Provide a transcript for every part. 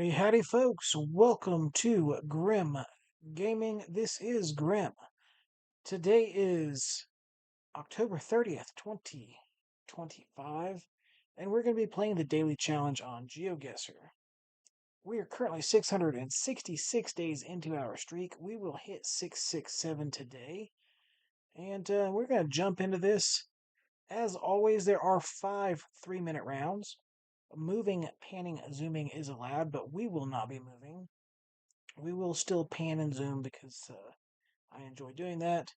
Howdy, howdy, folks. Welcome to Grim Gaming. This is Grim. Today is October 30th, 2025, and we're going to be playing the daily challenge on GeoGuessr. We are currently 666 days into our streak. We will hit 667 today, and we're going to jump into this. As always, there are 5 3-minute rounds. Moving, panning, zooming is allowed, but we will not be moving. We will still pan and zoom because I enjoy doing that,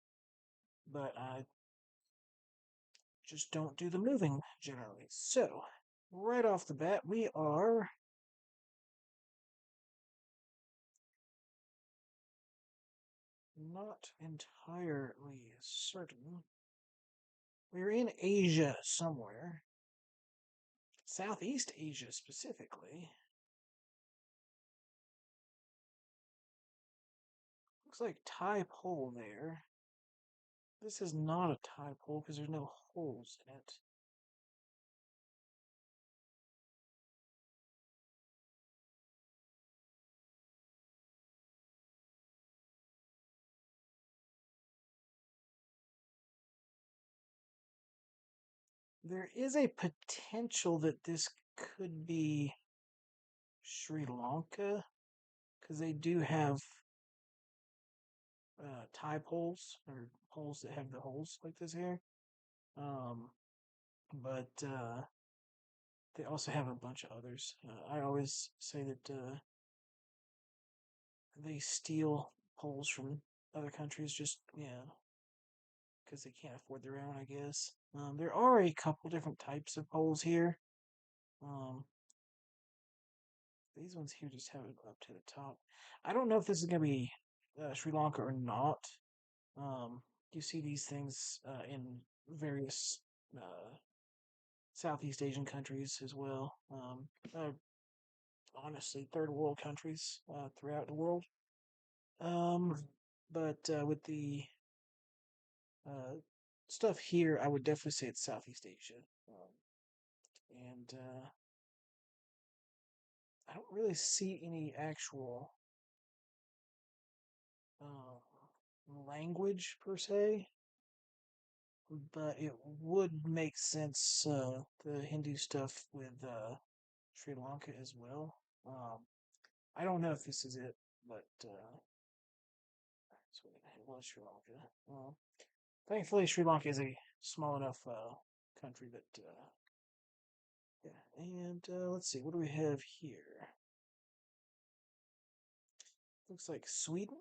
but I just don't do the moving generally. So, right off the bat, we are not entirely certain. We're in Asia somewhere, Southeast Asia specifically. Looks like Thai pole there. This is not a Thai pole because there's no holes in it. There is a potential that this could be Sri Lanka because they do have tie poles or poles that have the holes like this here. Um, but they also have a bunch of others. I always say that they steal poles from other countries just, because they can't afford their own, I guess. There are a couple different types of poles here. Um, these ones here just have it up to the top. I don't know if this is going to be Sri Lanka or not. Um, you see these things in various Southeast Asian countries as well. Honestly, third world countries throughout the world. Um, but with the uh, stuff here, I would definitely say it's Southeast Asia. And I don't really see any actual language per se, but it would make sense, the Hindu stuff with Sri Lanka as well. I don't know if this is it, but so it was Sri Lanka. Thankfully, Sri Lanka is a small enough country that, yeah. And let's see, what do we have here? Looks like Sweden.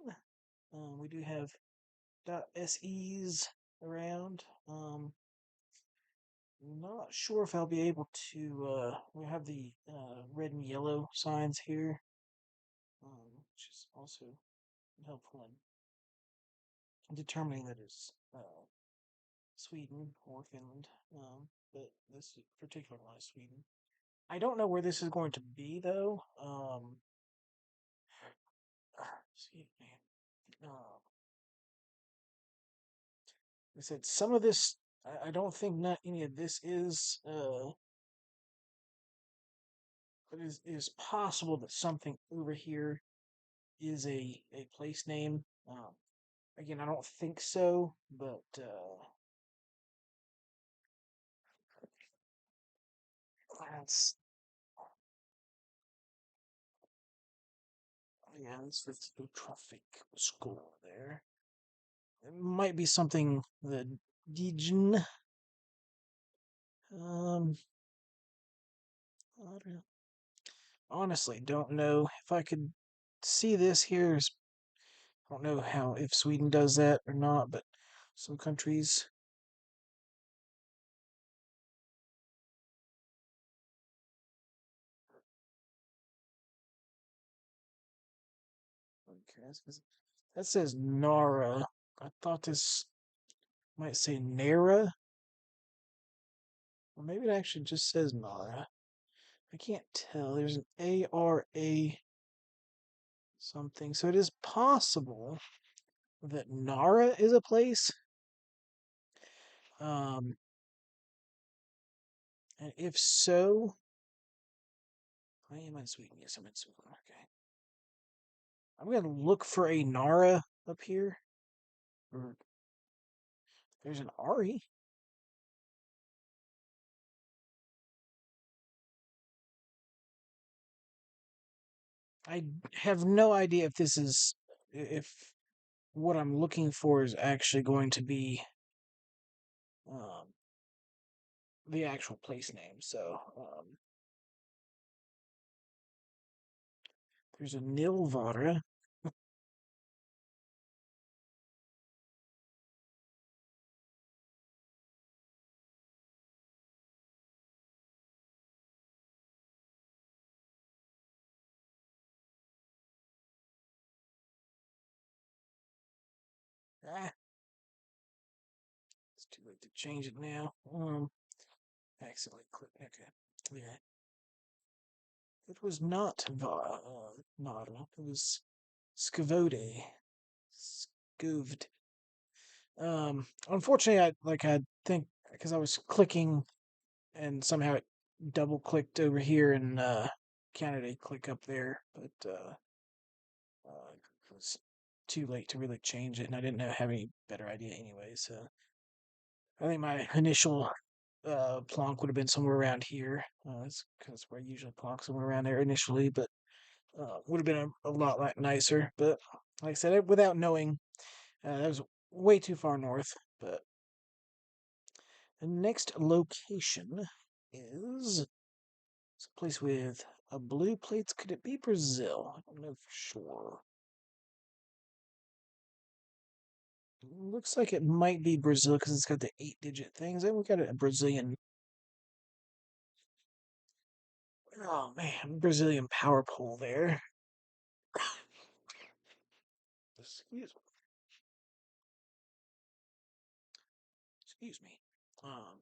We do have .ses around. Not sure if I'll be able to. We have the red and yellow signs here, which is also helpful in determining that it's Sweden or Finland. But this particular one is Sweden. I don't know where this is going to be though. Excuse me. I said some of this. I don't think not any of this is. But it is possible that something over here is a place name. Again, I don't think so, but that's yeah, that's the traffic score there. It might be something the Dijon. Um, I don't, honestly don't know if I could see this here. I don't know how if Sweden does that or not, but some countries. Okay, that says Nara. I thought this might say Nara, or maybe it actually just says Nara. I can't tell. There's an ARA something. So it is possible that Nara is a place. Um, and if so, I am in Sweden. Yes, I'm in Sweden. Okay. I'm gonna look for a Nara up here. Or there's an Ari. I have no idea if this is if what I'm looking for is actually going to be um, the actual place name. So there's a Nilvara. Ah, it's too late to change it now. Accidentally clicked. Okay. Yeah. It was not Nara. It was Scavode. Scoved. Unfortunately, I think because I was clicking and somehow it double clicked over here and counted a click up there, but it was too late to really change it, and I didn't have any better idea anyway. So I think my initial plonk would have been somewhere around here. That's because where I usually plonk somewhere around there initially, but would have been a lot nicer. But like I said, without knowing, that was way too far north. But the next location is a place with blue plates. Could it be Brazil? I don't know for sure. Looks like it might be Brazil because it's got the 8-digit things. And we got a Brazilian. Oh man, Brazilian power pole there. Excuse me. Excuse me. Um,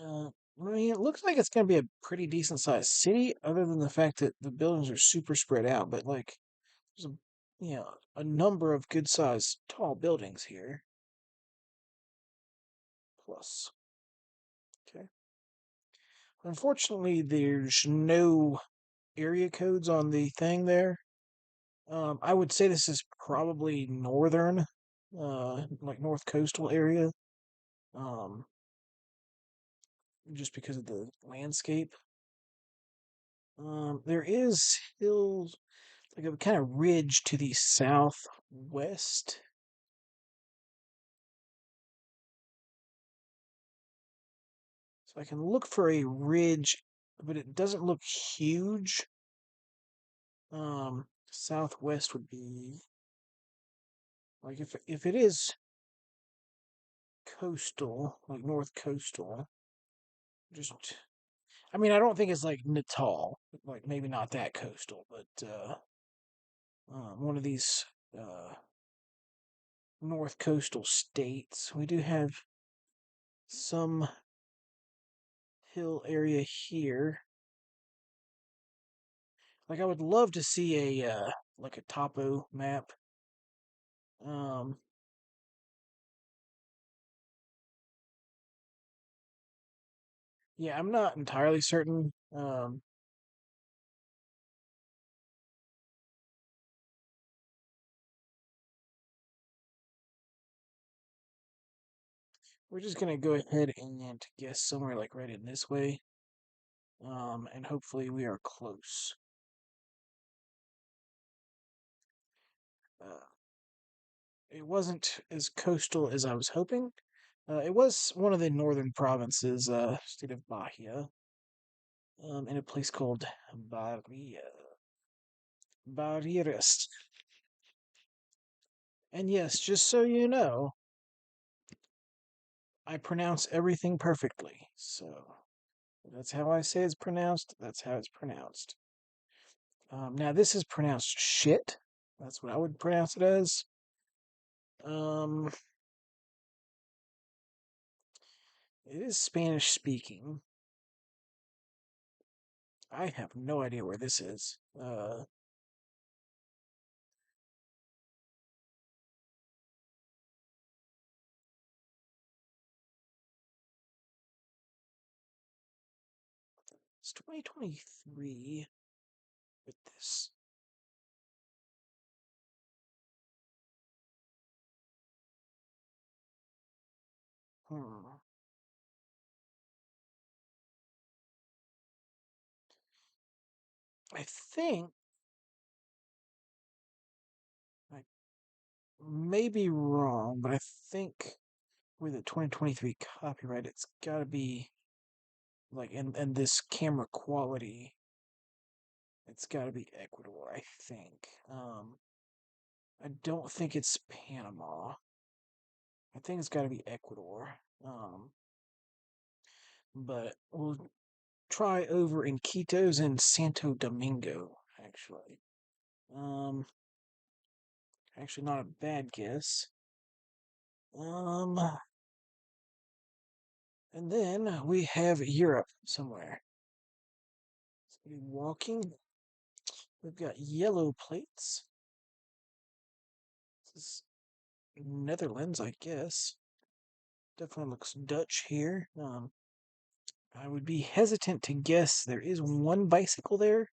I mean, it looks like it's going to be a pretty decent sized city, other than the fact that the buildings are super spread out. But like, there's a number of good sized tall buildings here. Plus, okay. Unfortunately, there's no area codes on the thing there. I would say this is probably northern, like north coastal area. Um, just because of the landscape. There is hills, like a kind of ridge to the southwest. So I can look for a ridge, but it doesn't look huge. Southwest would be like if it is coastal, like north coastal, just I mean I don't think it's like Natal, like maybe not that coastal, but one of these uh north coastal states. We do have some hill area here. Like I would love to see a like a topo map. Um yeah, I'm not entirely certain. We're just gonna go ahead and guess somewhere like right in this way. And hopefully we are close. Uh, it wasn't as coastal as I was hoping. It was one of the northern provinces, state of Bahia, in a place called Bahia. Barreiras. And yes, just so you know, I pronounce everything perfectly. So that's how I say it's pronounced. That's how it's pronounced. Now this is pronounced shit. That's what I would pronounce it as. Um, it is Spanish speaking. I have no idea where this is. It's 2023 with this. Hmm. I think I may be wrong, but I think with the 2023 copyright, it's got to be like in this camera quality. It's got to be Ecuador, I think. I don't think it's Panama. I think it's got to be Ecuador. But we'll try over in Quito's and Santo Domingo, actually. Um, actually, not a bad guess. Um, and then we have Europe somewhere. So walking. We've got yellow plates. This is Netherlands, I guess. Definitely looks Dutch here. I would be hesitant to guess there is one bicycle there.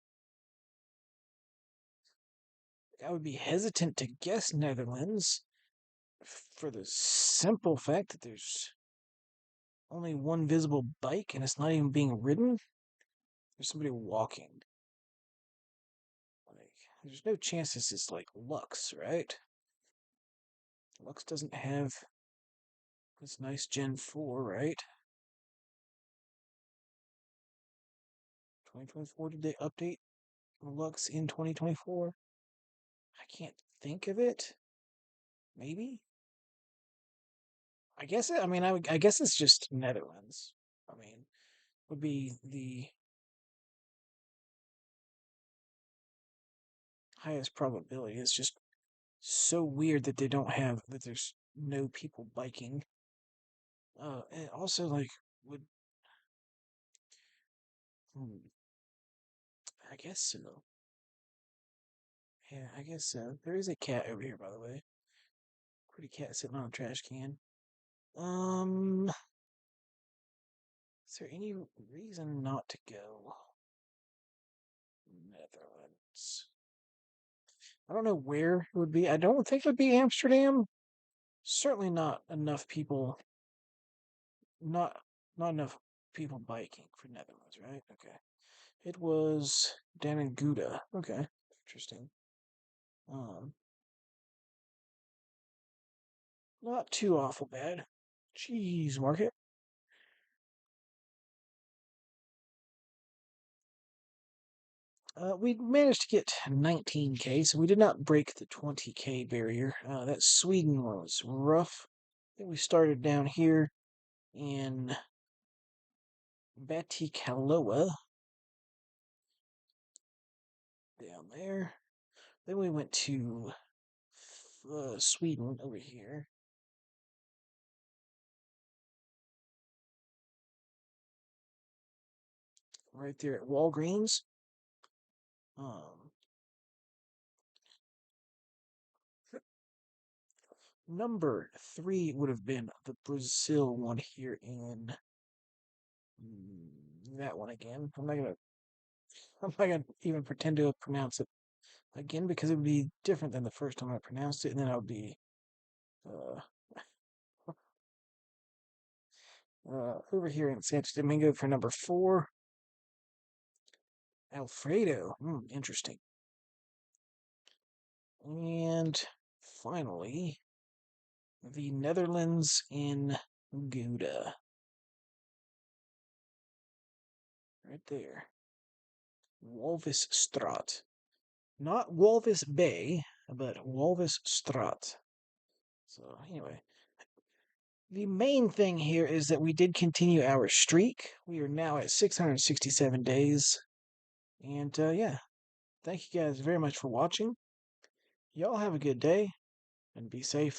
I would be hesitant to guess Netherlands for the simple fact that there's only one visible bike and it's not even being ridden. There's somebody walking. Like, there's no chance this is like Lux, right? Lux doesn't have this nice Gen 4, right? 2024, did they update Lux in 2024? I can't think of it. Maybe? I guess I mean I guess it's just Netherlands. I mean, would be the highest probability. It's just so weird that they don't have that there's no people biking. And also like would hmm, I guess so. Yeah, I guess so. There is a cat over here, by the way. Pretty cat sitting on a trash can. Is there any reason not to go Netherlands? I don't know where it would be. I don't think it would be Amsterdam. Certainly not enough people. Not not enough people biking for Netherlands, right? Okay. It was down in Gouda. Okay, interesting. Um, not too awful bad. Cheese market. We managed to get 19K, so we did not break the 20K barrier. That Sweden one was rough. I think we started down here in Batikaloa, down there. Then we went to Sweden over here. Right there at Walgreens. Um, Number 3 would have been the Brazil one here in that one again. I'm not gonna even pretend to pronounce it again because it would be different than the first time I pronounced it, and then I would be uh, over here in Santo Domingo for number 4. Alfredo, interesting. And finally, the Netherlands in Gouda, right there. Walvisstraat. Not Walvis Bay, but Walvisstraat. So, anyway, the main thing here is that we did continue our streak. We are now at 667 days. And yeah, thank you guys very much for watching. Y'all have a good day and be safe.